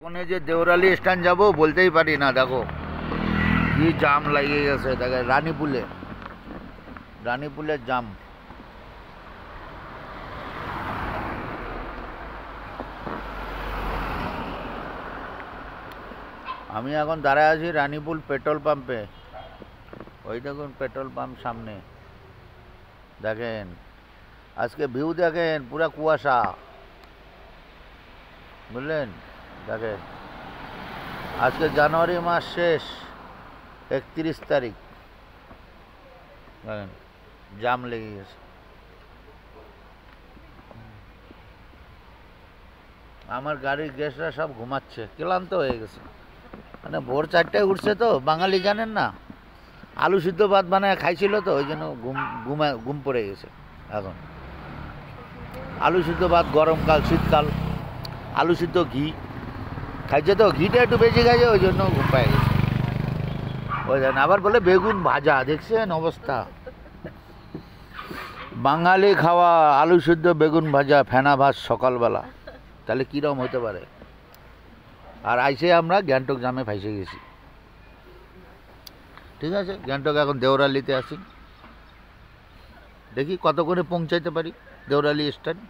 কোনে যে দেওরালি স্ট্যান্ড যাব বলতেই পারি না। দেখো কি জাম লাগিয়ে গেছে। দেখে রানীপুলের জাম। আমি এখন দাঁড়ায় আছি রানীপুল পেট্রোল পাম্পে। ওই দেখুন পেট্রোল পাম্প সামনে। দেখেন আজকে ভিউ দেখেন, পুরা কুয়াশা, বুঝলেন। দেখেন আজকে জানুয়ারি মাস শেষ, 31 তারিখ। দেখেন জাম লেগে গেছে। আমার গাড়ির গেস্টরা সব ঘুমাচ্ছে, ক্লান্ত হয়ে গেছে। মানে ভোর 4টায় উঠছে তো, বাঙালি জানেন না, আলু সিদ্ধ ভাত বানায় খাইছিল তো, ওই জন্য ঘুম পড়ে গেছে। এখন আলু সিদ্ধ ভাত, গরমকাল শীতকাল, আলু সিদ্ধ ঘি খাইছে তো, ঘিটা একটু বেশি খাইছে, ওই জন্য ঘুম পাই গেছে। ওই জন্য আবার বলে বেগুন ভাজা, দেখছেন অবস্থা। বাঙালি খাওয়া আলু সিদ্ধ বেগুন ভাজা ফেনা ভাত সকালবেলা, তাহলে কীরকম হতে পারে। আর আইসে আমরা গ্যাংটক জামে ফাইসে গেছি। ঠিক আছে, গ্যাংটক এখন দেওরালিতে আছি, দেখি কতক্ষণে পৌঁছাইতে পারি দেওরালি স্ট্যান্ড।